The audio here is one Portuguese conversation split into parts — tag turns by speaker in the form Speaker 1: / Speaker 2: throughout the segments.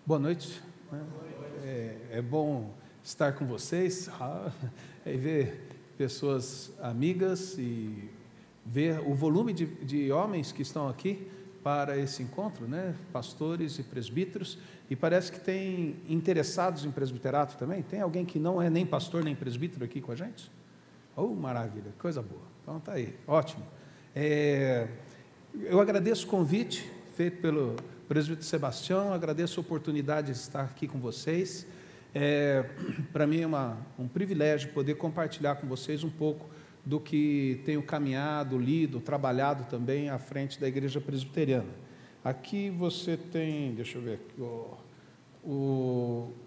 Speaker 1: Boa noite. É bom estar com vocês, ver pessoas amigas e ver o volume de homens que estão aqui para esse encontro, né? Pastores e presbíteros, e parece que tem interessados em presbiterato também. Tem alguém que não é nem pastor nem presbítero aqui com a gente? Oh, maravilha, coisa boa. Então tá aí, ótimo. Eu agradeço o convite feito pelo presbítero Sebastião, agradeço a oportunidade de estar aqui com vocês. Para mim é um privilégio poder compartilhar com vocês um pouco do que tenho caminhado, lido, trabalhado também à frente da Igreja Presbiteriana. Aqui você tem, deixa eu ver,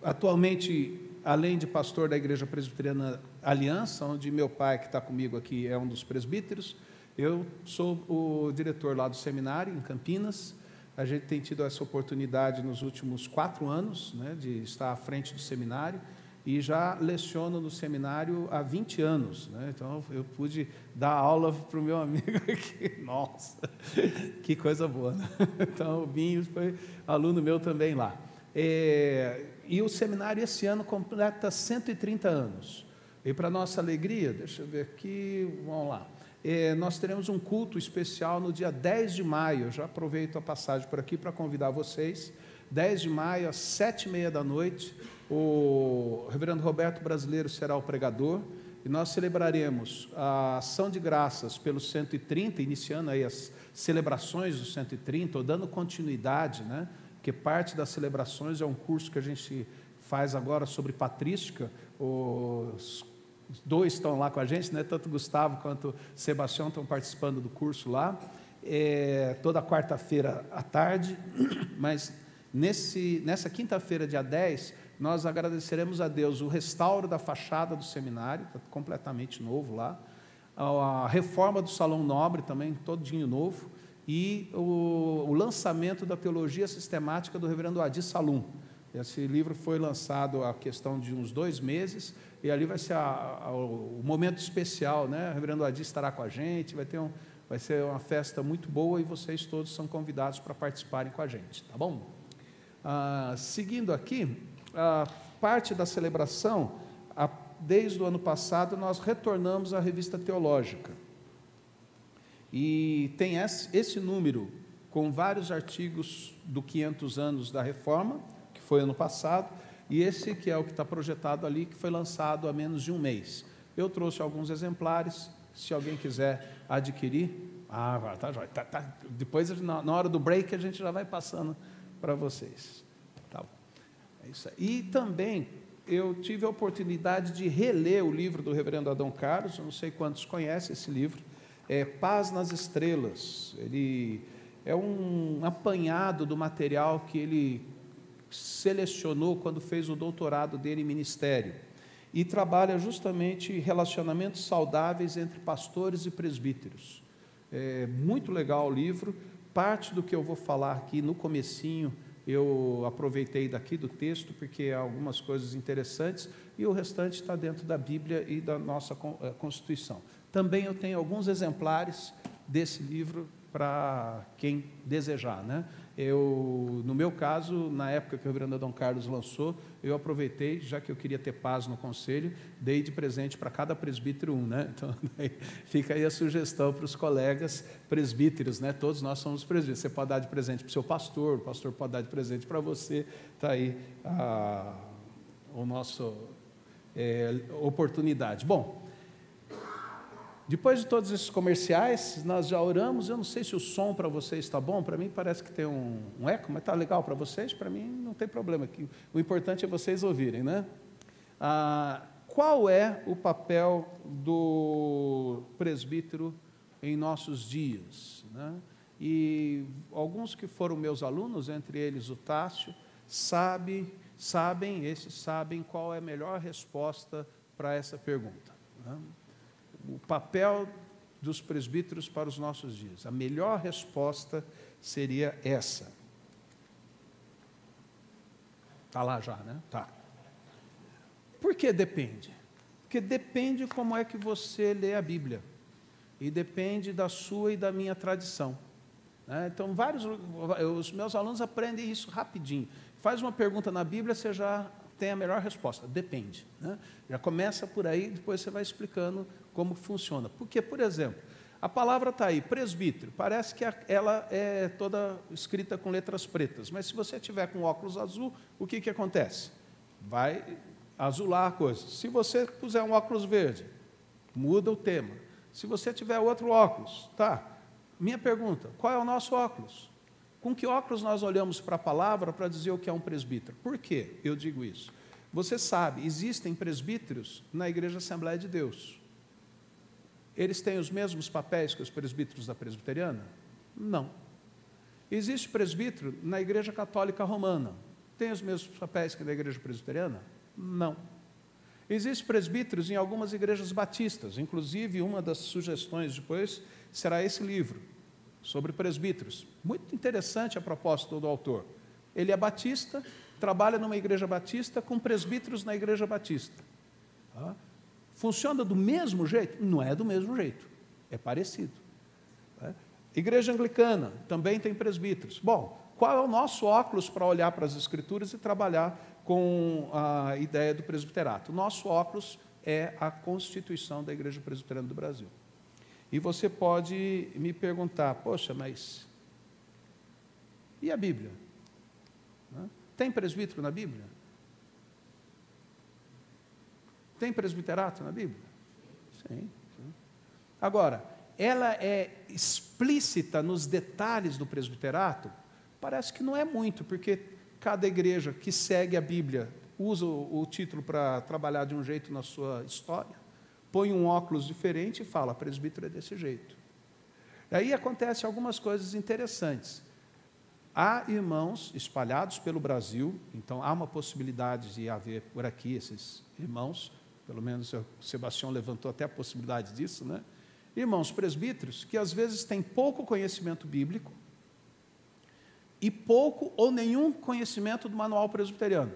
Speaker 1: atualmente, além de pastor da Igreja Presbiteriana Aliança, onde meu pai, que está comigo aqui, é um dos presbíteros, eu sou o diretor lá do seminário, em Campinas. A gente tem tido essa oportunidade nos últimos 4 anos, né, de estar à frente do seminário, e já leciono no seminário há 20 anos. Né, então, eu pude dar aula para o meu amigo aqui. Nossa, que coisa boa. Né? Então, o Binho foi aluno meu também lá. E o seminário, esse ano, completa 130 anos. E, para nossa alegria, deixa eu ver aqui, vamos lá. Nós teremos um culto especial no dia 10 de maio, eu já aproveito a passagem por aqui para convidar vocês, 10 de maio, às 7h30 da noite, o reverendo Roberto Brasileiro será o pregador, e nós celebraremos a ação de graças pelos 130, iniciando aí as celebrações dos 130, ou dando continuidade, né, porque parte das celebrações é um curso que a gente faz agora sobre patrística. Os 2 estão lá com a gente, né? Tanto Gustavo quanto Sebastião estão participando do curso lá, toda quarta-feira à tarde, mas nessa quinta-feira, dia 10, nós agradeceremos a Deus o restauro da fachada do seminário, está completamente novo lá, a reforma do Salão Nobre também, todinho novo, e o lançamento da Teologia Sistemática do reverendo Adi Salum. Esse livro foi lançado há questão de uns 2 meses, e ali vai ser o momento especial, né? O reverendo Adi estará com a gente, vai ser uma festa muito boa, e vocês todos são convidados para participarem com a gente, tá bom? Seguindo aqui, a parte da celebração, desde o ano passado, nós retornamos à revista teológica, e tem esse número, com vários artigos do 500 anos da Reforma, que foi ano passado, e esse que é o que está projetado ali, que foi lançado há menos de um mês. Eu trouxe alguns exemplares, se alguém quiser adquirir, tá, depois, na hora do break, a gente já vai passando para vocês. Tá bom. É isso aí. E também, eu tive a oportunidade de reler o livro do reverendo Adão Carlos, eu não sei quantos conhecem esse livro, Paz nas Estrelas. Ele é um apanhado do material que ele selecionou quando fez o doutorado dele em ministério, e trabalha justamente relacionamentos saudáveis entre pastores e presbíteros. Muito legal o livro. Parte do que eu vou falar aqui no comecinho, eu aproveitei daqui do texto, porque há algumas coisas interessantes, e o restante está dentro da Bíblia e da nossa Constituição. Também eu tenho alguns exemplares desse livro para quem desejar, né? No meu caso, na época que o reverendo Adão Carlos lançou, eu aproveitei, já que eu queria ter paz no conselho, dei de presente para cada presbítero um, né? Então, fica aí a sugestão para os colegas presbíteros, né? Todos nós somos presbíteros. Você pode dar de presente para o seu pastor, o pastor pode dar de presente para você. Está aí o nosso oportunidade. Bom, depois de todos esses comerciais, nós já oramos. Eu não sei se o som para vocês está bom, para mim parece que tem um eco, mas está legal para vocês, para mim não tem problema. O importante é vocês ouvirem, né? Qual é o papel do presbítero em nossos dias? Né? E alguns que foram meus alunos, entre eles o Tássio, sabem qual é a melhor resposta para essa pergunta. Né? O papel dos presbíteros para os nossos dias. A melhor resposta seria essa. Está lá já, né? Tá. Por que depende? Porque depende como é que você lê a Bíblia. E depende da sua e da minha tradição. Então, os meus alunos aprendem isso rapidinho. Faz uma pergunta na Bíblia, você já tem a melhor resposta. Depende, né? Já começa por aí, depois você vai explicando como funciona. Porque, por exemplo, a palavra está aí, presbítero, parece que ela é toda escrita com letras pretas, mas se você tiver com óculos azul, o que acontece? Vai azular a coisa. Se você puser um óculos verde, muda o tema. Se você tiver outro óculos, tá? Minha pergunta, qual é o nosso óculos? Com que óculos nós olhamos para a palavra para dizer o que é um presbítero? Por que eu digo isso? Você sabe, existem presbíteros na Igreja Assembleia de Deus. Eles têm os mesmos papéis que os presbíteros da presbiteriana? Não. Existe presbítero na Igreja Católica Romana. Tem os mesmos papéis que na Igreja Presbiteriana? Não. Existem presbíteros em algumas igrejas batistas. Inclusive, uma das sugestões depois será esse livro, sobre presbíteros. Muito interessante a proposta do autor. Ele é batista, trabalha numa igreja batista com presbíteros na igreja batista. Tá? Funciona do mesmo jeito? Não é do mesmo jeito, é parecido. Tá? Igreja anglicana também tem presbíteros. Bom, qual é o nosso óculos para olhar para as Escrituras e trabalhar com a ideia do presbiterato? O nosso óculos é a Constituição da Igreja Presbiteriana do Brasil. E você pode me perguntar, poxa, mas e a Bíblia? Tem presbítero na Bíblia? Tem presbiterato na Bíblia? Sim. Agora, ela é explícita nos detalhes do presbiterato? Parece que não é muito, porque cada igreja que segue a Bíblia usa o título para trabalhar de um jeito na sua história, põe um óculos diferente e fala, presbítero é desse jeito. Aí acontecem algumas coisas interessantes. Há irmãos espalhados pelo Brasil, então há uma possibilidade de haver por aqui esses irmãos, pelo menos o Sebastião levantou até a possibilidade disso, né? Irmãos presbíteros que às vezes têm pouco conhecimento bíblico e pouco ou nenhum conhecimento do manual presbiteriano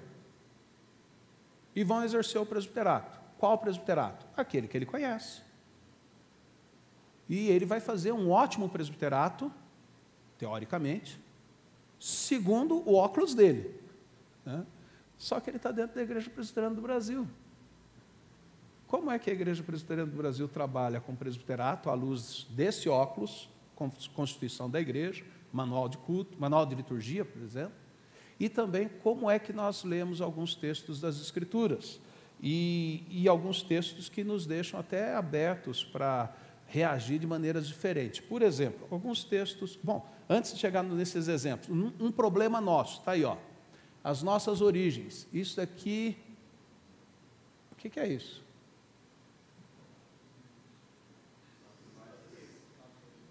Speaker 1: e vão exercer o presbiterato. Qual presbiterato? Aquele que ele conhece. E ele vai fazer um ótimo presbiterato, teoricamente, segundo o óculos dele, né? Só que ele está dentro da Igreja Presbiteriana do Brasil. Como é que a Igreja Presbiteriana do Brasil trabalha com presbiterato à luz desse óculos, Constituição da Igreja, manual de culto, manual de liturgia, por exemplo, e também como é que nós lemos alguns textos das Escrituras, e alguns textos que nos deixam até abertos para reagir de maneiras diferentes. Por exemplo, alguns textos... Bom, antes de chegar nesses exemplos, um problema nosso, está aí, ó, as nossas origens. Isso daqui... O que é isso?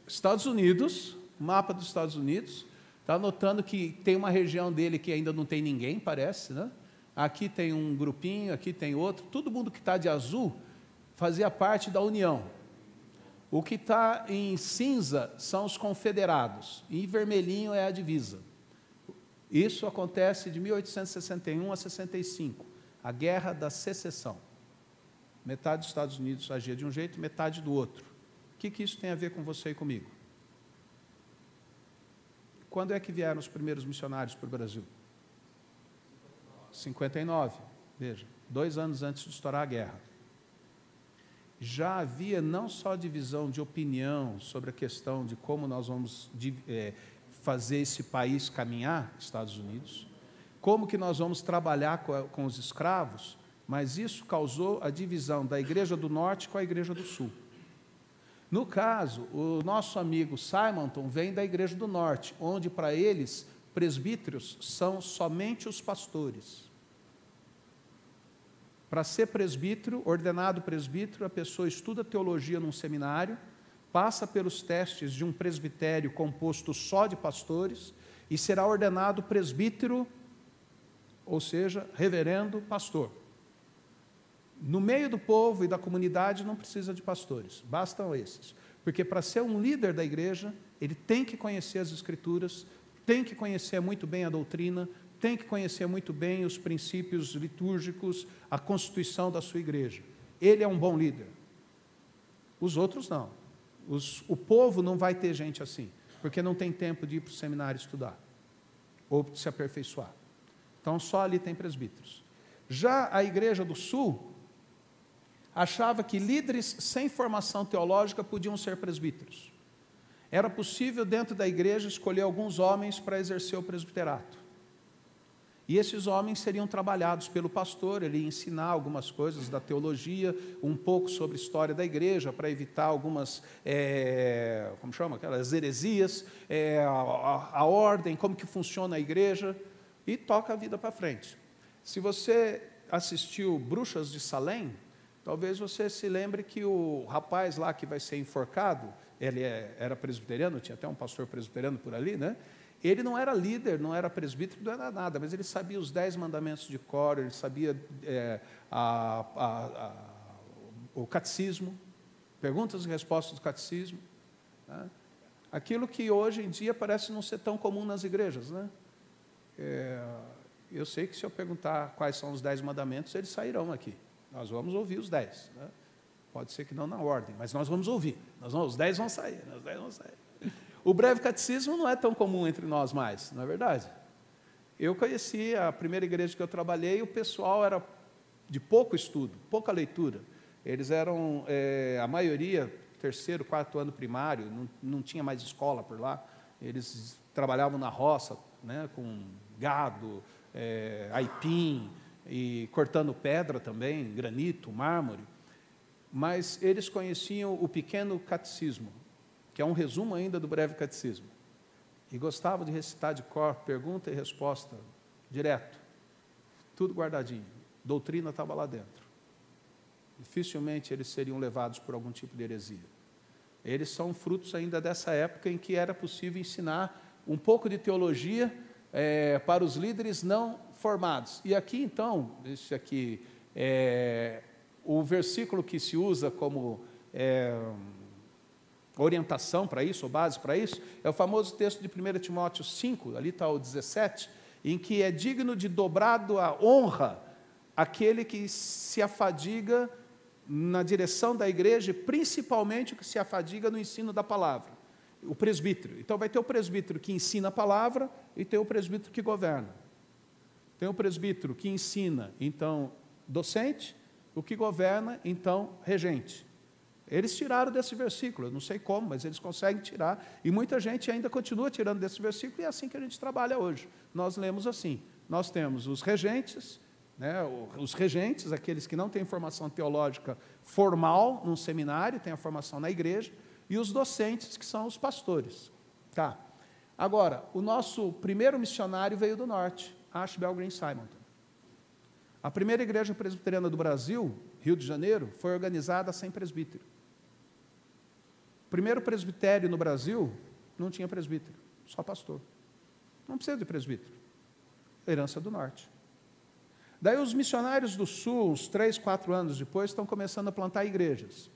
Speaker 1: Estados Unidos, mapa dos Estados Unidos. Está notando que tem uma região dele que ainda não tem ninguém, parece, né? Aqui tem um grupinho, aqui tem outro. Todo mundo que está de azul fazia parte da União. O que está em cinza são os confederados, e em vermelhinho é a divisa. Isso acontece de 1861 a 65, a Guerra da Secessão. Metade dos Estados Unidos agia de um jeito, metade do outro. O que isso tem a ver com você e comigo? Quando é que vieram os primeiros missionários para o Brasil? 59, veja, 2 anos antes de estourar a guerra. Já havia não só divisão de opinião sobre a questão de como nós vamos fazer esse país caminhar, Estados Unidos, como que nós vamos trabalhar com os escravos, mas isso causou a divisão da Igreja do Norte com a Igreja do Sul. No caso, o nosso amigo Simonton vem da Igreja do Norte, onde para eles presbíteros são somente os pastores. Para ser presbítero, ordenado presbítero, a pessoa estuda teologia num seminário, passa pelos testes de um presbitério composto só de pastores e será ordenado presbítero, ou seja, reverendo pastor. No meio do povo e da comunidade não precisa de pastores, bastam esses. Porque para ser um líder da igreja, ele tem que conhecer as Escrituras, tem que conhecer muito bem a doutrina, tem que conhecer muito bem os princípios litúrgicos, a constituição da sua igreja. Ele é um bom líder. Os outros não. O povo não vai ter gente assim, porque não tem tempo de ir para o seminário estudar, ou de se aperfeiçoar. Então, só ali tem presbíteros. Já a Igreja do Sul achava que líderes sem formação teológica podiam ser presbíteros. Era possível, dentro da igreja, escolher alguns homens para exercer o presbiterato. E esses homens seriam trabalhados pelo pastor, ele ia ensinar algumas coisas da teologia, um pouco sobre a história da igreja, para evitar algumas, como chama, aquelas heresias, a ordem, como que funciona a igreja, e toca a vida para frente. Se você assistiu Bruxas de Salem, talvez você se lembre que o rapaz lá que vai ser enforcado, ele era presbiteriano, tinha até um pastor presbiteriano por ali, né? Ele não era líder, não era presbítero, não era nada, mas ele sabia os 10 mandamentos de cor, ele sabia o catecismo, perguntas e respostas do catecismo, né? Aquilo que hoje em dia parece não ser tão comum nas igrejas, né? Eu sei que se eu perguntar quais são os 10 mandamentos, eles sairão aqui. Nós vamos ouvir os 10, né? Pode ser que não na ordem, mas nós vamos ouvir. Os 10 vão sair, os 10 vão sair. O breve catecismo não é tão comum entre nós mais, não é verdade? Eu conheci a primeira igreja que eu trabalhei, o pessoal era de pouco estudo, pouca leitura. Eles eram, a maioria, 3º, 4º ano primário, não tinha mais escola por lá. Eles trabalhavam na roça, né, com gado, aipim, e cortando pedra também, granito, mármore. Mas eles conheciam o pequeno catecismo, que é um resumo ainda do breve catecismo, e gostavam de recitar de cor, pergunta e resposta, direto, tudo guardadinho, doutrina estava lá dentro. Dificilmente eles seriam levados por algum tipo de heresia. Eles são frutos ainda dessa época em que era possível ensinar um pouco de teologia para os líderes não formados. E aqui então, esse aqui o versículo que se usa como orientação para isso, ou base para isso, é o famoso texto de 1 Timóteo 5, ali está o 17, em que é digno de dobrado a honra aquele que se afadiga na direção da igreja, principalmente o que se afadiga no ensino da palavra, o presbítero. Então vai ter o presbítero que ensina a palavra e tem o presbítero que governa. Tem o presbítero que ensina, então, docente, o que governa, então, regente. Eles tiraram desse versículo, eu não sei como, mas eles conseguem tirar, e muita gente ainda continua tirando desse versículo, e é assim que a gente trabalha hoje. Nós lemos assim, nós temos os regentes, né, os regentes, aqueles que não têm formação teológica formal num seminário, têm a formação na igreja, e os docentes, que são os pastores. Tá. Agora, o nosso primeiro missionário veio do norte, Ashbel Green Simonton. A primeira igreja presbiteriana do Brasil, Rio de Janeiro, foi organizada sem presbítero. O primeiro presbitério no Brasil não tinha presbítero, só pastor. Não precisa de presbítero. Herança do norte. Daí os missionários do sul, uns 3, 4 anos depois, estão começando a plantar igrejas.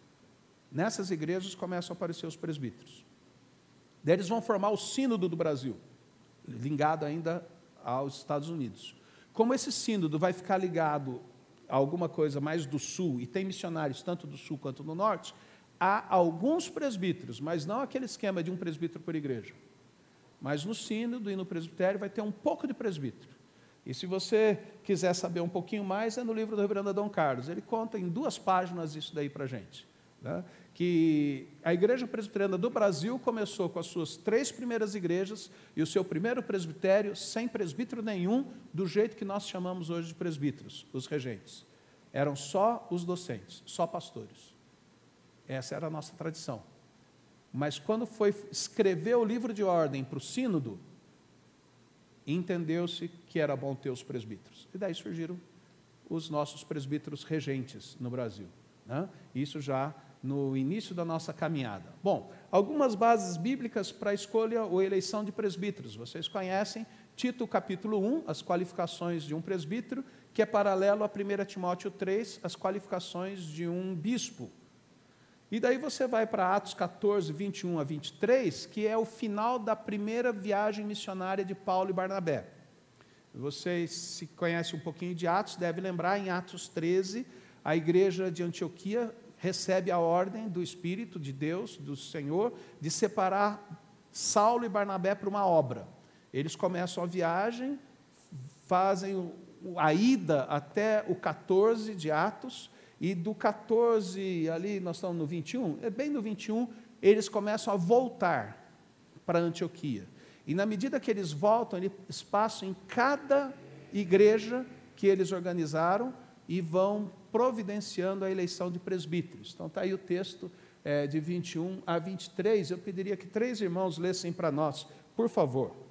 Speaker 1: Nessas igrejas começam a aparecer os presbíteros. Daí eles vão formar o sínodo do Brasil, ligado ainda aos Estados Unidos. Como esse sínodo vai ficar ligado a alguma coisa mais do sul, e tem missionários tanto do sul quanto do norte, há alguns presbíteros, mas não aquele esquema de um presbítero por igreja. Mas no sínodo e no presbitério vai ter um pouco de presbítero. E se você quiser saber um pouquinho mais, é no livro do reverendo Adão Carlos. Ele conta em 2 páginas isso daí para a gente, né? Que a igreja presbiteriana do Brasil começou com as suas 3 primeiras igrejas e o seu primeiro presbitério sem presbítero nenhum, do jeito que nós chamamos hoje de presbíteros, os regentes. Eram só os docentes, só pastores. Essa era a nossa tradição. Mas quando foi escrever o livro de ordem para o sínodo, entendeu-se que era bom ter os presbíteros. E daí surgiram os nossos presbíteros regentes no Brasil, né? Isso já no início da nossa caminhada. Bom, algumas bases bíblicas para a escolha ou eleição de presbíteros. Vocês conhecem Tito capítulo 1, as qualificações de um presbítero, que é paralelo a 1 Timóteo 3, as qualificações de um bispo. E daí você vai para Atos 14, 21 a 23, que é o final da primeira viagem missionária de Paulo e Barnabé. Vocês, se conhecem um pouquinho de Atos, devem lembrar, em Atos 13, a igreja de Antioquia recebe a ordem do Espírito de Deus, do Senhor, de separar Saulo e Barnabé para uma obra. Eles começam a viagem, fazem a ida até o 14 de Atos, e do 14, ali nós estamos no 21, bem no 21, eles começam a voltar para Antioquia. E na medida que eles voltam, eles passam em cada igreja que eles organizaram e vão providenciando a eleição de presbíteros. Então está aí o texto de 21 a 23, eu pediria que 3 irmãos lessem para nós, por favor.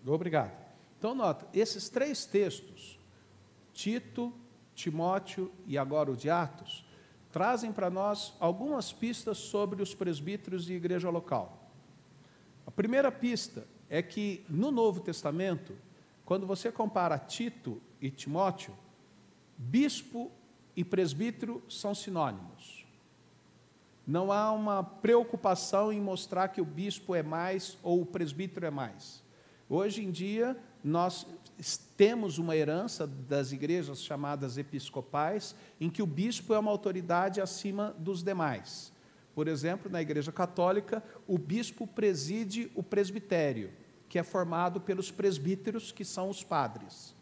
Speaker 1: Obrigado. Então, nota, esses 3 textos, Tito, Timóteo e agora o de Atos, trazem para nós algumas pistas sobre os presbíteros e igreja local. A primeira pista é que, no Novo Testamento, quando você compara Tito e Timóteo, bispo e presbítero são sinônimos. Não há uma preocupação em mostrar que o bispo é mais ou o presbítero é mais. Hoje em dia, nós temos uma herança das igrejas chamadas episcopais, em que o bispo é uma autoridade acima dos demais. Por exemplo, na Igreja Católica, o bispo preside o presbitério, que é formado pelos presbíteros, que são os padres.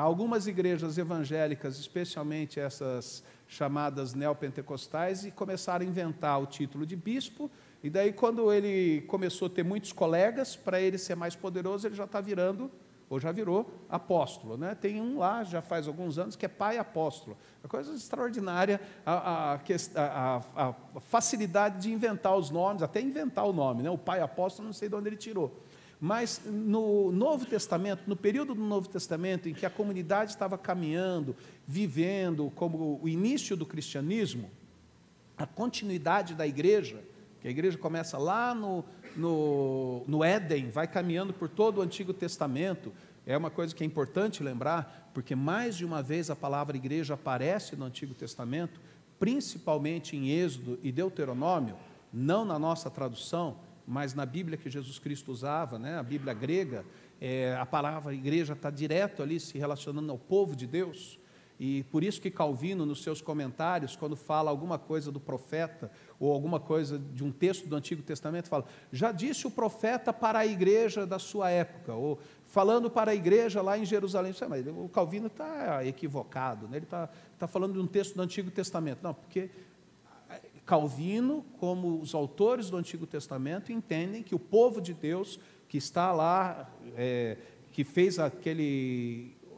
Speaker 1: Algumas igrejas evangélicas, especialmente essas chamadas neopentecostais, começaram a inventar o título de bispo. E daí, quando ele começou a ter muitos colegas, para ele ser mais poderoso, ele já está virando, ou já virou, apóstolo. Né? Tem um lá, já faz alguns anos, que é pai apóstolo. É coisa extraordinária a facilidade de inventar os nomes, até inventar o nome. Né? O pai apóstolo, não sei de onde ele tirou. Mas no Novo Testamento, no período do Novo Testamento, em que a comunidade estava caminhando, vivendo como o início do cristianismo, a continuidade da igreja, que a igreja começa lá no Éden, vai caminhando por todo o Antigo Testamento, é uma coisa que é importante lembrar, porque mais de uma vez a palavra igreja aparece no Antigo Testamento, principalmente em Êxodo e Deuteronômio, não na nossa tradução, mas na Bíblia que Jesus Cristo usava, né, a Bíblia grega, a palavra igreja está direto ali se relacionando ao povo de Deus. E por isso que Calvino, nos seus comentários, quando fala alguma coisa do profeta, ou alguma coisa de um texto do Antigo Testamento, fala, já disse o profeta para a igreja da sua época, ou falando para a igreja lá em Jerusalém. Mas o Calvino está equivocado, né? Ele está falando de um texto do Antigo Testamento. Não, porque Calvino, como os autores do Antigo Testamento, entendem que o povo de Deus, que está lá, que fez a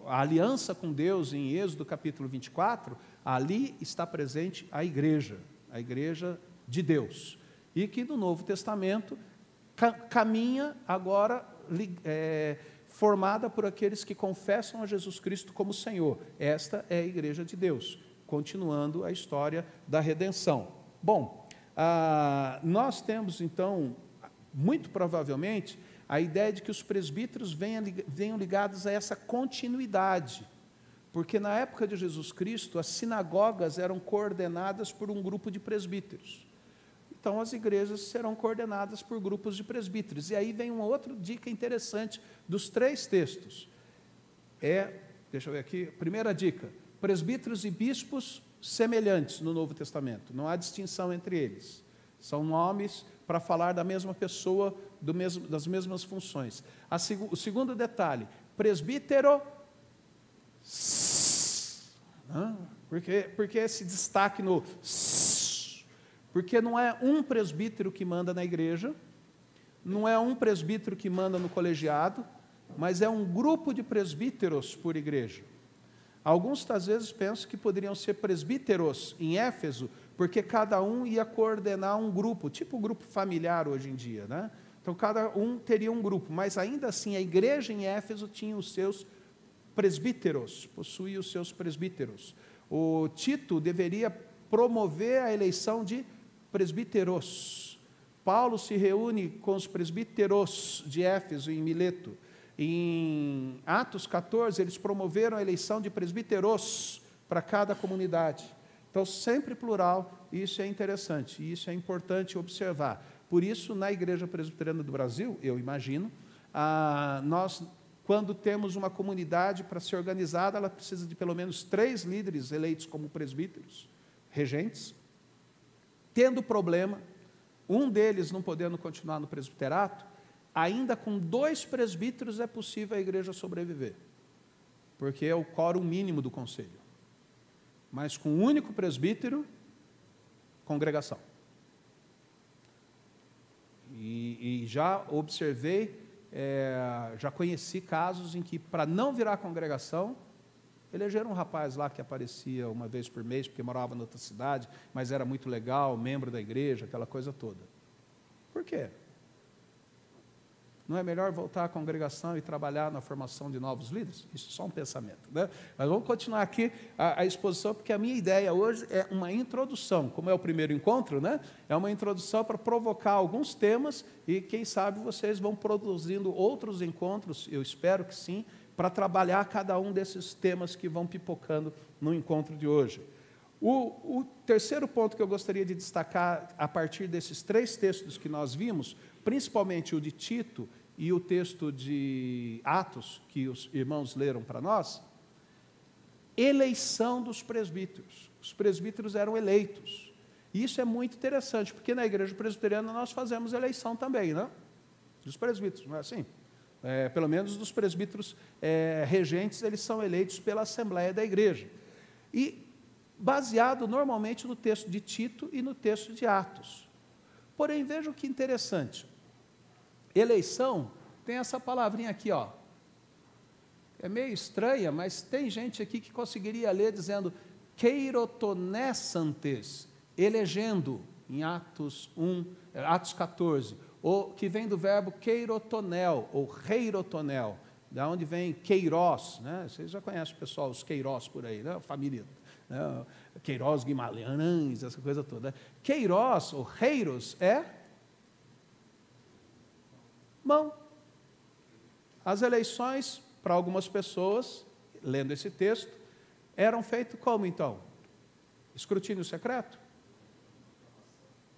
Speaker 1: aliança com Deus em Êxodo capítulo 24, ali está presente a igreja de Deus, e que no Novo Testamento caminha agora formada por aqueles que confessam a Jesus Cristo como Senhor. Esta é a igreja de Deus, continuando a história da redenção. Bom, nós temos então, muito provavelmente, a ideia de que os presbíteros venham ligados a essa continuidade, porque na época de Jesus Cristo, as sinagogas eram coordenadas por um grupo de presbíteros. Então, as igrejas serão coordenadas por grupos de presbíteros. E aí vem uma outra dica interessante dos 3 textos. Deixa eu ver aqui, primeira dica, presbíteros e bispos semelhantes no Novo Testamento, não há distinção entre eles. São nomes para falar da mesma pessoa, das mesmas funções. O segundo detalhe, presbítero, porque esse destaque no porque não é um presbítero que manda na igreja, não é um presbítero que manda no colegiado, mas é um grupo de presbíteros por igreja. Alguns, às vezes, pensam que poderiam ser presbíteros em Éfeso, porque cada um ia coordenar um grupo, tipo o grupo familiar hoje em dia, né? Então, cada um teria um grupo, mas ainda assim, a igreja em Éfeso tinha os seus presbíteros, possuía os seus presbíteros. O Tito deveria promover a eleição de presbíteros, Paulo se reúne com os presbíteros de Éfeso, em Mileto. Em Atos 14, eles promoveram a eleição de presbíteros para cada comunidade. Então, sempre plural, isso é interessante, e isso é importante observar. Por isso, na Igreja Presbiteriana do Brasil, eu imagino, nós, quando temos uma comunidade para ser organizada, ela precisa de pelo menos 3 líderes eleitos como presbíteros, regentes. Tendo problema, um deles não podendo continuar no presbiterato, ainda com 2 presbíteros é possível a igreja sobreviver, porque é o quórum mínimo do conselho. Mas com um único presbítero, congregação. E já observei, já conheci casos em que, para não virar congregação, elegeram um rapaz lá que aparecia uma vez por mês, porque morava em outra cidade, mas era muito legal, membro da igreja, aquela coisa toda. Por quê? Não é melhor voltar à congregação e trabalhar na formação de novos líderes? Isso é só um pensamento, né? Mas vamos continuar aqui a exposição, porque a minha ideia hoje é uma introdução, como é o primeiro encontro, né? É uma introdução para provocar alguns temas e, quem sabe, vocês vão produzindo outros encontros, eu espero que sim, para trabalhar cada um desses temas que vão pipocando no encontro de hoje. O terceiro ponto que eu gostaria de destacar, a partir desses 3 textos que nós vimos, principalmente o de Tito e o texto de Atos, que os irmãos leram para nós, eleição dos presbíteros. Os presbíteros eram eleitos. E isso é muito interessante, porque na igreja presbiteriana nós fazemos eleição também, né? Dos presbíteros, não é assim? Pelo menos dos presbíteros regentes, eles são eleitos pela Assembleia da Igreja. E baseado normalmente no texto de Tito e no texto de Atos. Porém, vejam que interessante. Eleição tem essa palavrinha aqui, ó. É meio estranha, mas tem gente aqui que conseguiria ler dizendo keirotonessantes, elegendo, em Atos 14, ou que vem do verbo keirotonel, ou reirotonel, da onde vem Queiroz, né? Vocês já conhecem o pessoal, os Queiroz por aí, né? A família, né? Queiroz Guimarães, essa coisa toda. Queiroz, ou reiros, é mão. As eleições, para algumas pessoas, lendo esse texto, eram feitas como então? Escrutínio secreto?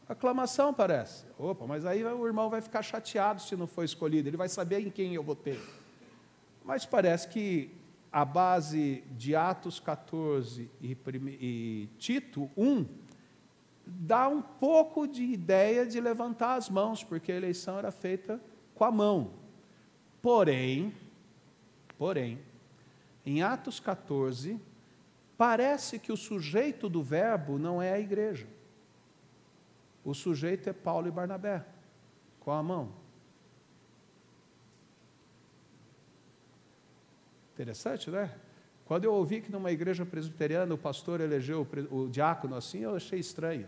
Speaker 1: Aclamação, parece. Opa, mas aí o irmão vai ficar chateado se não for escolhido, ele vai saber em quem eu votei. Mas parece que a base de Atos 14 e Tito 1 dá um pouco de ideia de levantar as mãos, porque a eleição era feita com a mão. Porém, em Atos 14, parece que o sujeito do verbo não é a igreja. O sujeito é Paulo e Barnabé, com a mão. Interessante, né? Quando eu ouvi que numa igreja presbiteriana o pastor elegeu o diácono assim, eu achei estranho.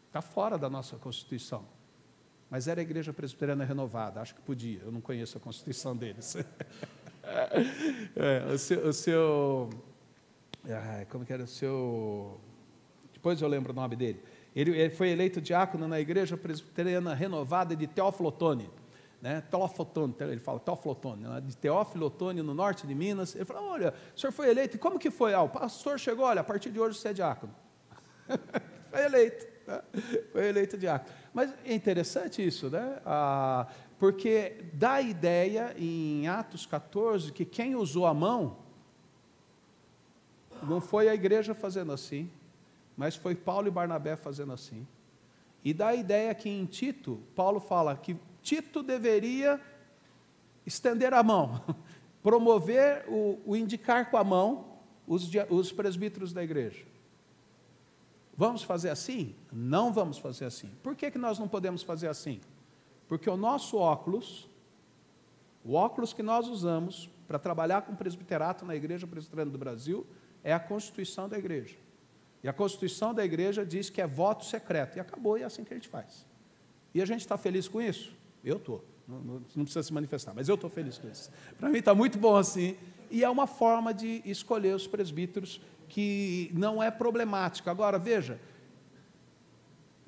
Speaker 1: Está fora da nossa Constituição. Mas era a igreja presbiteriana renovada, acho que podia, eu não conheço a Constituição deles. Como que era o seu... Depois eu lembro o nome dele. Ele foi eleito diácono na igreja presbiteriana renovada de Teófilo Otoni. Né? Teófilo, ele fala Teófilo Otoni, né? De Teófilo Otoni, no norte de Minas. Ele falou, olha, o senhor foi eleito, e como que foi? O pastor chegou, olha, a partir de hoje você é diácono. Foi eleito, né? Foi eleito diácono. Mas é interessante isso, né? Porque dá a ideia, em Atos 14, que quem usou a mão não foi a igreja fazendo assim, mas foi Paulo e Barnabé fazendo assim. E dá a ideia que em Tito, Paulo fala que Tito deveria estender a mão, promover o indicar com a mão os presbíteros da igreja. Vamos fazer assim? Não vamos fazer assim. Por que nós não podemos fazer assim? Porque o nosso óculos, o óculos que nós usamos para trabalhar com presbiterato na Igreja Presbiteriana do Brasil, é a Constituição da igreja. E a Constituição da igreja diz que é voto secreto. E acabou, e é assim que a gente faz. E a gente está feliz com isso? Eu estou. Não precisa se manifestar, mas eu estou feliz com isso. Para mim está muito bom assim. E é uma forma de escolher os presbíteros que não é problemática. Agora, veja,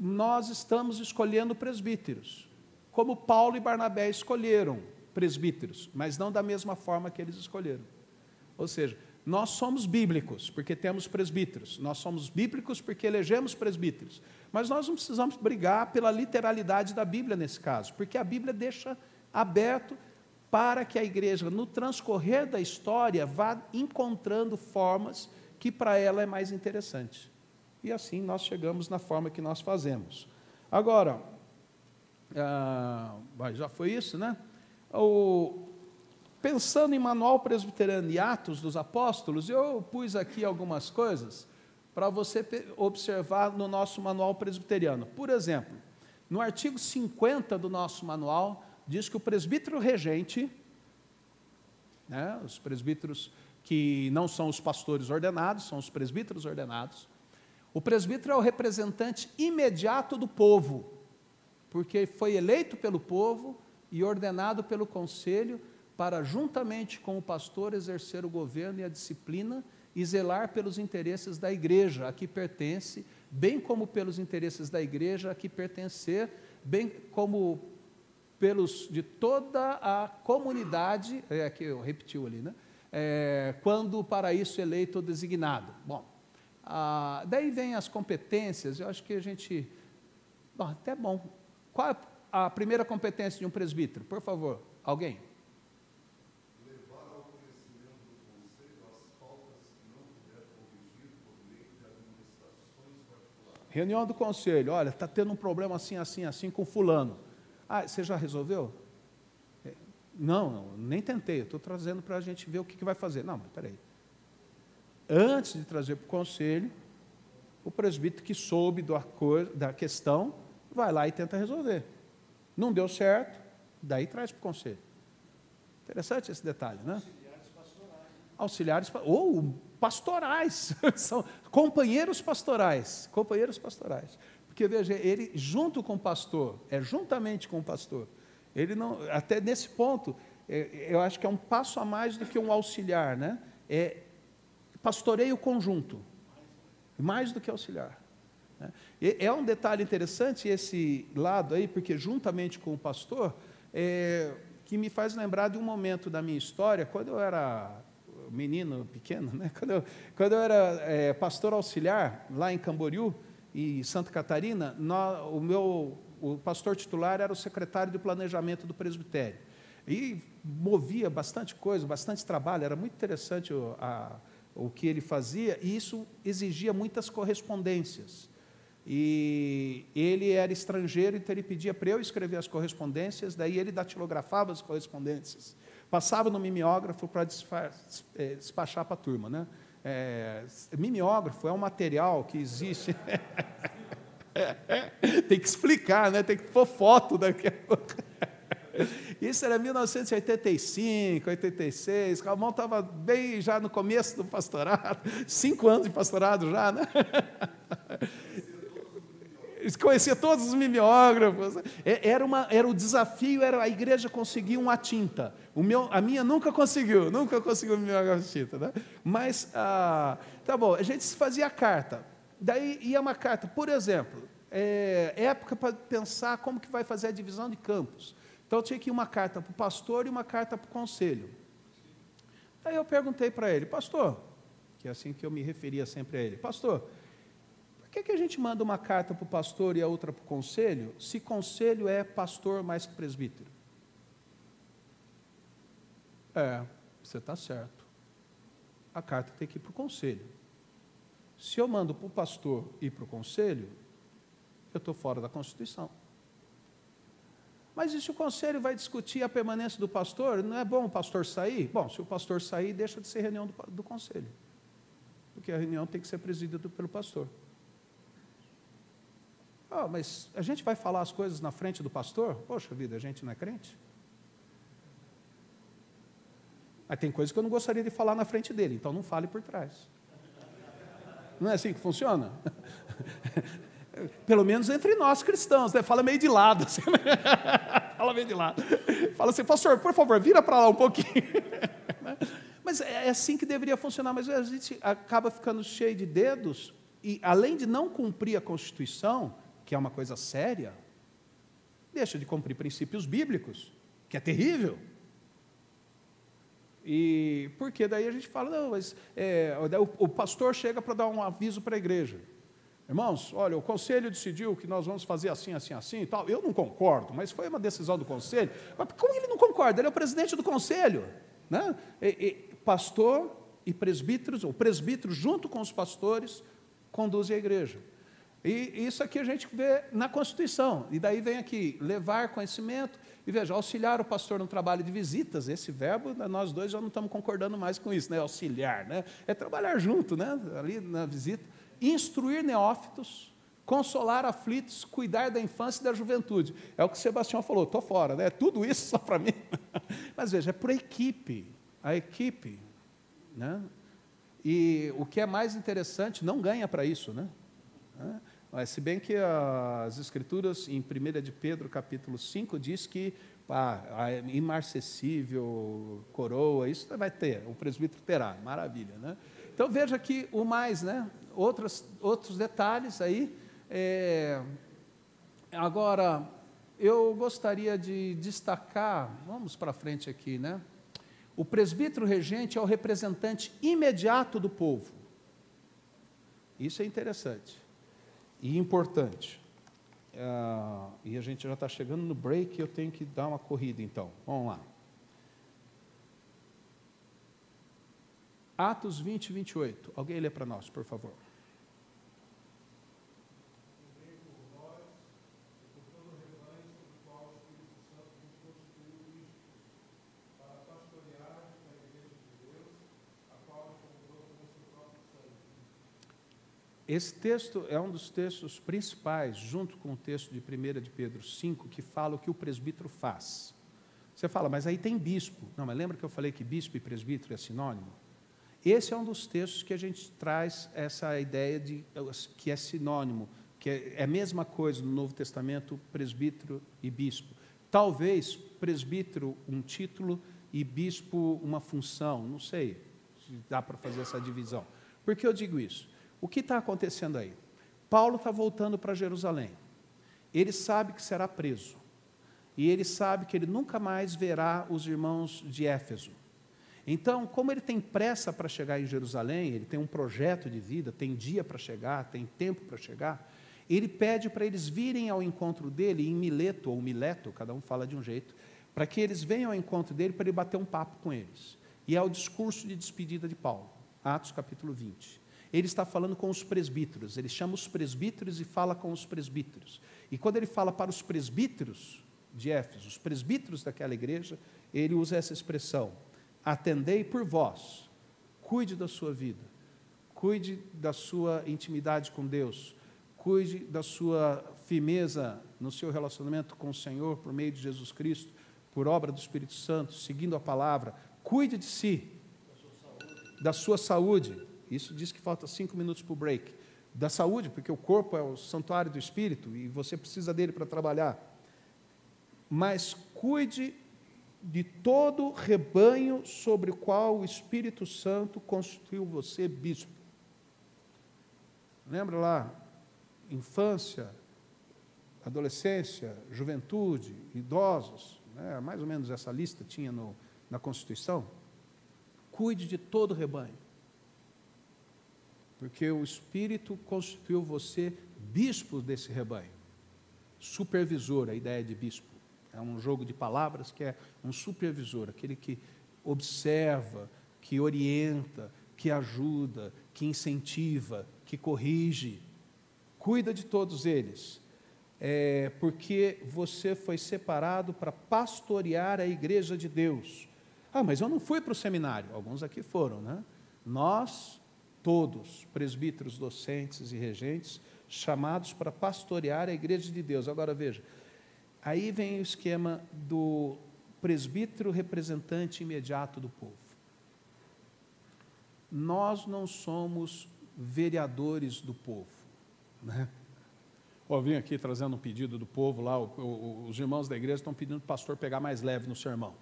Speaker 1: nós estamos escolhendo presbíteros, como Paulo e Barnabé escolheram presbíteros, mas não da mesma forma que eles escolheram. Ou seja, nós somos bíblicos porque temos presbíteros, nós somos bíblicos porque elegemos presbíteros, mas nós não precisamos brigar pela literalidade da Bíblia nesse caso, porque a Bíblia deixa aberto para que a igreja, no transcorrer da história, vá encontrando formas que para ela é mais interessante. E assim nós chegamos na forma que nós fazemos. Agora, já foi isso, né? Pensando em Manual Presbiteriano e Atos dos Apóstolos, eu pus aqui algumas coisas para você observar no nosso Manual Presbiteriano. Por exemplo, no artigo 50 do nosso manual, diz que o presbítero regente, né, os presbíteros que não são os pastores ordenados, são os presbíteros ordenados, o presbítero é o representante imediato do povo, porque foi eleito pelo povo e ordenado pelo conselho para, juntamente com o pastor, exercer o governo e a disciplina e zelar pelos interesses da igreja a que pertence, bem como pelos interesses da igreja a que pertencer, bem como pelos de toda a comunidade, aqui eu repetiu ali, né? Quando para isso eleito ou designado. Bom, daí vem as competências, eu acho que a gente, até bom. Qual é a primeira competência de um presbítero? Por favor, alguém?
Speaker 2: Levar ao conhecimento do conselho as faltas que não puder corrigir por meio de administrações particulares.
Speaker 1: Reunião do conselho, olha, está tendo um problema assim, assim, assim com fulano. Você já resolveu? Não, nem tentei, estou trazendo para a gente ver o que vai fazer. Não, mas peraí. Antes de trazer para o conselho, o presbítero que soube da questão, vai lá e tenta resolver. Não deu certo, daí traz para o conselho. Interessante esse detalhe, né? Auxiliares ou pastorais, são companheiros pastorais, porque veja, ele junto com o pastor, juntamente com o pastor, ele não, até nesse ponto, eu acho que é um passo a mais do que um auxiliar, né? Pastoreio conjunto, mais do que auxiliar. É um detalhe interessante esse lado aí, porque juntamente com o pastor, que me faz lembrar de um momento da minha história, quando eu era menino pequeno, né? Quando eu era pastor auxiliar, lá em Camboriú, e Santa Catarina, o pastor titular era o secretário de planejamento do presbitério. E movia bastante coisa, bastante trabalho, era muito interessante o que ele fazia, e isso exigia muitas correspondências. E ele era estrangeiro, então ele pedia para eu escrever as correspondências, daí ele datilografava as correspondências, passava no mimeógrafo para despachar para a turma, né? Mimeógrafo é um material que existe. Tem que explicar, né? Tem que pôr foto daqui a pouco. Isso era 1985, 86, o Ramon estava bem já no começo do pastorado, 5 anos de pastorado já, né? Conhecia todos os mimeógrafos. Era o desafio, era a igreja conseguir uma tinta. A minha nunca conseguiu um mimeógrafo de tinta, né? Mas, tá bom, a gente fazia carta. Daí ia uma carta, por exemplo, época para pensar como que vai fazer a divisão de campos. Então, tinha que ir uma carta para o pastor e uma carta para o conselho. Daí eu perguntei para ele, pastor, que é assim que eu me referia sempre a ele, pastor, por que a gente manda uma carta para o pastor e a outra para o conselho, se conselho é pastor mais que presbítero? Você está certo. A carta tem que ir para o conselho. Se eu mando para o pastor e para o conselho, eu estou fora da Constituição. Mas e se o conselho vai discutir a permanência do pastor, não é bom o pastor sair? Bom, se o pastor sair, deixa de ser reunião do conselho. Porque a reunião tem que ser presidida pelo pastor. Mas a gente vai falar as coisas na frente do pastor? Poxa vida, a gente não é crente? Mas tem coisas que eu não gostaria de falar na frente dele, então não fale por trás. Não é assim que funciona? Pelo menos entre nós cristãos, né? Fala meio de lado. Assim, né? Fala meio de lado. Fala assim, pastor, por favor, vira para lá um pouquinho. Mas é assim que deveria funcionar, mas a gente acaba ficando cheio de dedos, e além de não cumprir a Constituição, que é uma coisa séria, deixa de cumprir princípios bíblicos, que é terrível. E porque daí a gente fala, não, mas o pastor chega para dar um aviso para a igreja. Irmãos, olha, o conselho decidiu que nós vamos fazer assim, assim, assim e tal. Eu não concordo, mas foi uma decisão do conselho. Mas como ele não concorda? Ele é o presidente do conselho, né? Pastor e presbíteros, ou presbítero junto com os pastores, conduzem a igreja. E isso aqui a gente vê na Constituição. E daí vem aqui, levar conhecimento, e veja, auxiliar o pastor no trabalho de visitas. Esse verbo, nós dois já não estamos concordando mais com isso, né? Auxiliar, né? É trabalhar junto, né? Ali na visita. Instruir neófitos, consolar aflitos, cuidar da infância e da juventude. É o que o Sebastião falou, estou fora, né? Tudo isso só para mim. Mas veja, é por equipe, a equipe, né? E o que é mais interessante, não ganha para isso, né? Mas, se bem que as Escrituras, em 1 de Pedro, capítulo 5, diz que a imarcessível coroa, isso vai ter, o presbítero terá, maravilha, né? Então, veja aqui o mais, né? Outros detalhes aí. Agora, eu gostaria de destacar, vamos para frente aqui, né? O presbítero regente é o representante imediato do povo. Isso é interessante e importante. E a gente já está chegando no break, eu tenho que dar uma corrida, então. Vamos lá. Atos 20, 28. Alguém lê para nós, por favor. Esse texto é um dos textos principais, junto com o texto de 1 de Pedro 5, que fala o que o presbítero faz. Você fala, mas aí tem bispo. Não, mas lembra que eu falei que bispo e presbítero é sinônimo? Esse é um dos textos que a gente traz essa ideia de que é sinônimo, que é a mesma coisa no Novo Testamento, presbítero e bispo. Talvez presbítero um título e bispo uma função, não sei se dá para fazer essa divisão. Por que eu digo isso? O que está acontecendo aí? Paulo está voltando para Jerusalém. Ele sabe que será preso. E ele sabe que ele nunca mais verá os irmãos de Éfeso. Então, como ele tem pressa para chegar em Jerusalém, ele tem um projeto de vida, tem dia para chegar, tem tempo para chegar, ele pede para eles virem ao encontro dele em Mileto, ou Mileto, cada um fala de um jeito, para que eles venham ao encontro dele para ele bater um papo com eles. E é o discurso de despedida de Paulo, Atos capítulo 20. Ele está falando com os presbíteros, ele chama os presbíteros e fala com os presbíteros. E quando ele fala para os presbíteros de Éfeso, os presbíteros daquela igreja, ele usa essa expressão: atendei por vós, cuide da sua vida, cuide da sua intimidade com Deus, cuide da sua firmeza no seu relacionamento com o Senhor por meio de Jesus Cristo, por obra do Espírito Santo, seguindo a palavra, cuide de si, da sua saúde. Isso diz que falta 5 minutos para o break. Da saúde, porque o corpo é o santuário do Espírito e você precisa dele para trabalhar. Mas cuide de todo o rebanho sobre o qual o Espírito Santo constituiu você bispo. Lembra lá? Infância, adolescência, juventude, idosos, né? Mais ou menos essa lista tinha na Constituição. Cuide de todo o rebanho. Porque o Espírito constituiu você bispo desse rebanho. Supervisor, a ideia de bispo. É um jogo de palavras que é um supervisor, aquele que observa, que orienta, que ajuda, que incentiva, que corrige. Cuida de todos eles. Porque você foi separado para pastorear a igreja de Deus. Ah, mas eu não fui para o seminário. Alguns aqui foram, né? Nós, todos, presbíteros, docentes e regentes, chamados para pastorear a igreja de Deus. Agora veja, aí vem o esquema do presbítero representante imediato do povo. Nós não somos vereadores do povo, né? Eu vim aqui trazendo um pedido do povo lá, os irmãos da igreja estão pedindo para o pastor pegar mais leve no sermão.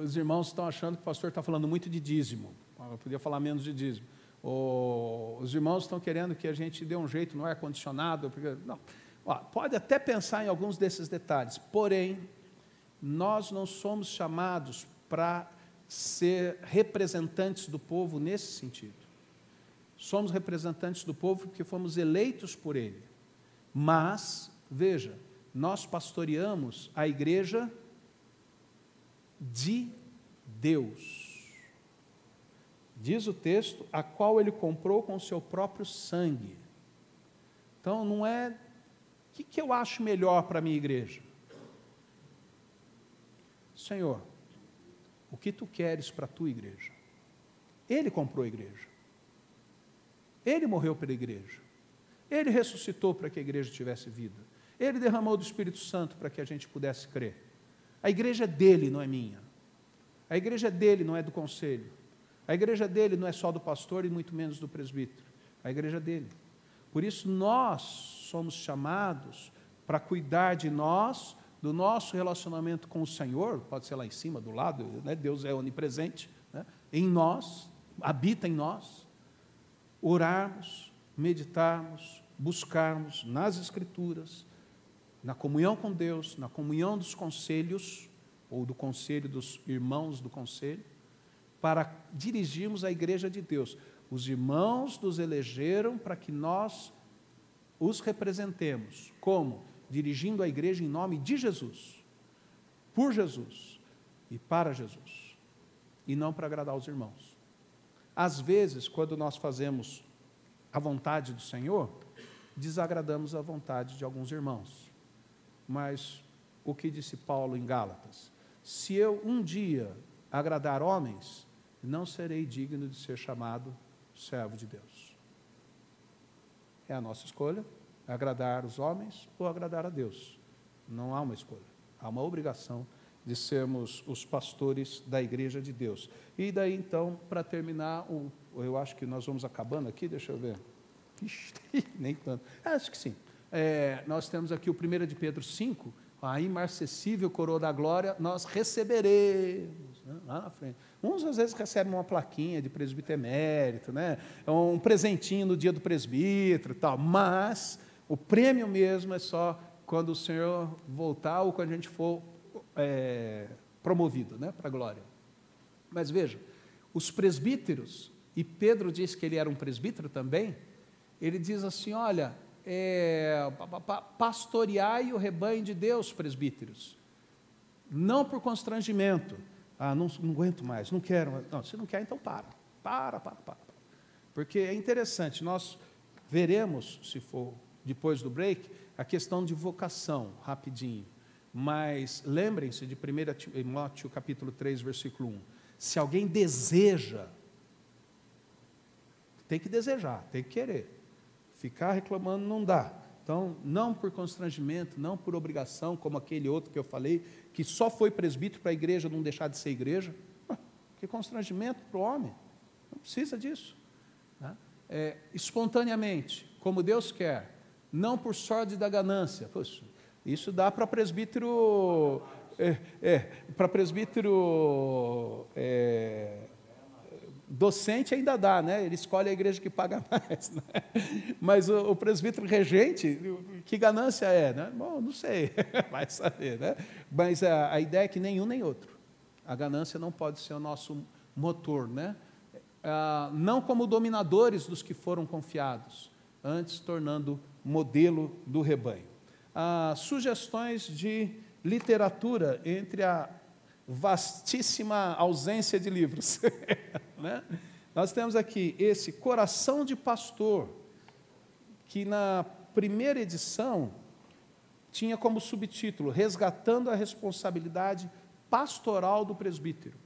Speaker 1: Os irmãos estão achando que o pastor está falando muito de dízimo. Eu podia falar menos de dízimo. Os irmãos estão querendo que a gente dê um jeito no ar-condicionado. Não. Ó, pode até pensar em alguns desses detalhes, porém, nós não somos chamados para ser representantes do povo nesse sentido. Somos representantes do povo porque fomos eleitos por ele. Mas, veja, nós pastoreamos a igreja de Deus. Diz o texto, a qual ele comprou com o seu próprio sangue. Então, não é... O que eu acho melhor para a minha igreja? Senhor, o que tu queres para a tua igreja? Ele comprou a igreja. Ele morreu pela igreja. Ele ressuscitou para que a igreja tivesse vida. Ele derramou do Espírito Santo para que a gente pudesse crer. A igreja é dele, não é minha. A igreja é dele, não é do conselho. A igreja dele não é só do pastor e muito menos do presbítero. A igreja é dele. Por isso, nós somos chamados para cuidar de nós, do nosso relacionamento com o Senhor, pode ser lá em cima, do lado, né? Deus é onipresente, né? Em nós, habita em nós, orarmos, meditarmos, buscarmos nas Escrituras, na comunhão com Deus, na comunhão dos conselhos, ou do conselho dos irmãos do conselho, para dirigirmos a igreja de Deus. Os irmãos nos elegeram para que nós os representemos. Como? Dirigindo a igreja em nome de Jesus, por Jesus e para Jesus, e não para agradar os irmãos. Às vezes, quando nós fazemos a vontade do Senhor, desagradamos a vontade de alguns irmãos. Mas o que disse Paulo em Gálatas? Se eu um dia agradar homens, não serei digno de ser chamado servo de Deus. É a nossa escolha, agradar os homens ou agradar a Deus. Não há uma escolha, há uma obrigação de sermos os pastores da igreja de Deus. E daí, então, para terminar, eu acho que nós vamos acabando aqui, deixa eu ver. Ixi, nem tanto. Acho que sim. Nós temos aqui o 1 de Pedro 5, a imarcessível coroa da glória, nós receberemos, né, lá na frente. Uns, às vezes, recebem uma plaquinha de presbítero emérito, né, um presentinho no dia do presbítero e tal, mas o prêmio mesmo é só quando o Senhor voltar ou quando a gente for promovido, né, para a glória. Mas veja, os presbíteros, e Pedro diz que ele era um presbítero também, ele diz assim, olha, pastoreai o rebanho de Deus, presbíteros, não por constrangimento, não aguento mais, não quero, não, se não quer, então para, porque é interessante, nós veremos, se for depois do break, a questão de vocação, rapidinho, mas lembrem-se de 1 Timóteo capítulo 3, versículo 1, se alguém deseja, tem que desejar, tem que querer, ficar reclamando não dá. Então, não por constrangimento, não por obrigação, como aquele outro que eu falei, que só foi presbítero para a igreja não deixar de ser igreja. Que constrangimento para o homem. Não precisa disso. Né? Espontaneamente, como Deus quer, não por sorte da ganância. Poxa, isso dá para presbítero... para presbítero... docente ainda dá, né? Ele escolhe a igreja que paga mais, né? Mas o presbítero regente, que ganância é, né? Bom, não sei, vai saber, né? Mas a ideia é que nenhum nem outro. A ganância não pode ser o nosso motor, né? Não como dominadores dos que foram confiados, antes tornando modelo do rebanho. Sugestões de literatura entre a vastíssima ausência de livros. Né? Nós temos aqui esse Coração de Pastor, que na primeira edição tinha como subtítulo Resgatando a Responsabilidade Pastoral do Presbítero.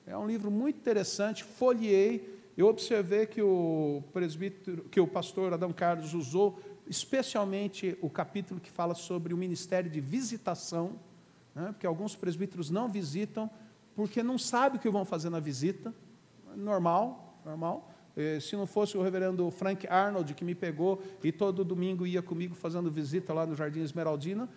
Speaker 1: É um livro muito interessante, folheei, eu observei que o pastor Adão Carlos usou especialmente o capítulo que fala sobre o ministério de visitação, né, porque alguns presbíteros não visitam, porque não sabem o que vão fazer na visita, normal. Se não fosse o reverendo Frank Arnold, que me pegou e todo domingo ia comigo fazendo visita lá no Jardim Esmeraldina,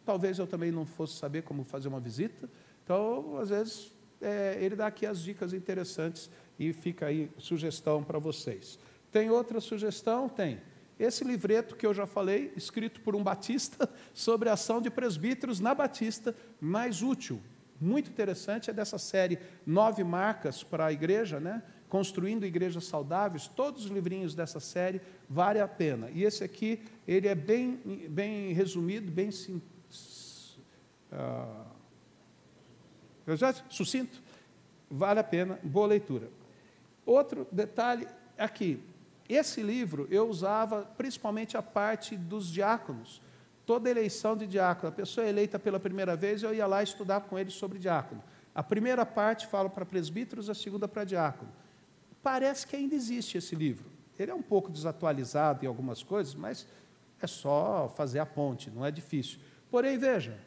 Speaker 1: talvez eu também não fosse saber como fazer uma visita. Então, às vezes, ele dá aqui as dicas interessantes e fica aí sugestão para vocês. Tem outra sugestão? Tem. Esse livreto que eu já falei, escrito por um batista, sobre a ação de presbíteros na Batista, mais útil, muito interessante, é dessa série 9 marcas para a igreja, né? Construindo igrejas saudáveis, todos os livrinhos dessa série, vale a pena. E esse aqui, ele é bem resumido, bem sucinto, vale a pena, boa leitura. Outro detalhe aqui, esse livro eu usava principalmente a parte dos diáconos. Toda eleição de diácono, a pessoa é eleita pela primeira vez, eu ia lá estudar com ele sobre diácono. A primeira parte fala para presbíteros, a segunda para diácono. Parece que ainda existe esse livro. Ele é um pouco desatualizado em algumas coisas, mas é só fazer a ponte, não é difícil. Porém, veja,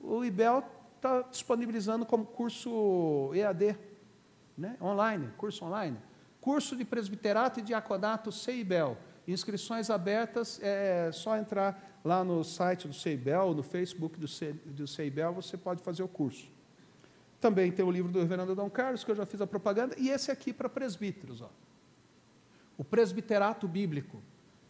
Speaker 1: o IBEL está disponibilizando como curso EAD, né? Online, curso online. Curso de presbiterato e diaconato CEIBEL. Inscrições abertas, é só entrar lá no site do CEIBEL, no Facebook do CEIBEL, você pode fazer o curso. Também tem o livro do reverendo Dom Carlos, que eu já fiz a propaganda, e esse aqui para presbíteros. Ó. O Presbiterato Bíblico.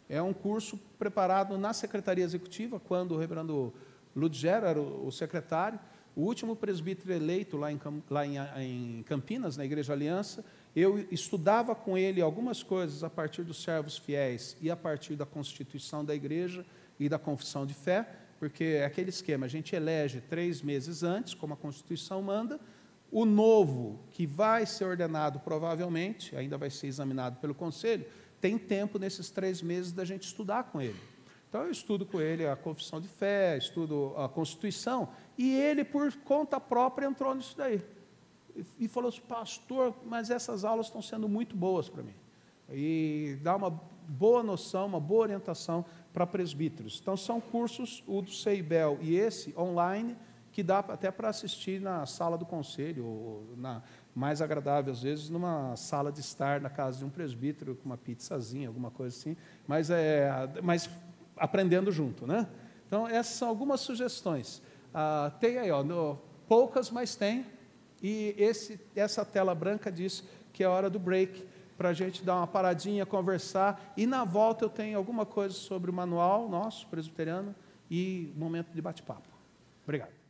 Speaker 1: É um curso preparado na Secretaria Executiva, quando o reverendo Ludger era o secretário. O último presbítero eleito lá em Campinas, na Igreja Aliança, eu estudava com ele algumas coisas a partir dos servos fiéis e a partir da constituição da igreja e da confissão de fé, porque é aquele esquema, a gente elege 3 meses antes, como a Constituição manda, o novo, que vai ser ordenado provavelmente, ainda vai ser examinado pelo Conselho, tem tempo nesses 3 meses da gente estudar com ele. Então, eu estudo com ele a confissão de fé, estudo a Constituição, e ele, por conta própria, entrou nisso daí. E falou assim, pastor, mas essas aulas estão sendo muito boas para mim. E dá uma boa noção, uma boa orientação para presbíteros. Então, são cursos, o do CEIBEL e esse, online, que dá até para assistir na sala do conselho, ou mais agradável, às vezes, numa sala de estar na casa de um presbítero, com uma pizzazinha, alguma coisa assim, mas aprendendo junto, né? Então, essas são algumas sugestões. Tem aí, poucas, mas tem. E essa tela branca diz que é a hora do break, para a gente dar uma paradinha, conversar, e na volta eu tenho alguma coisa sobre o manual nosso, presbiteriano, e momento de bate-papo. Obrigado.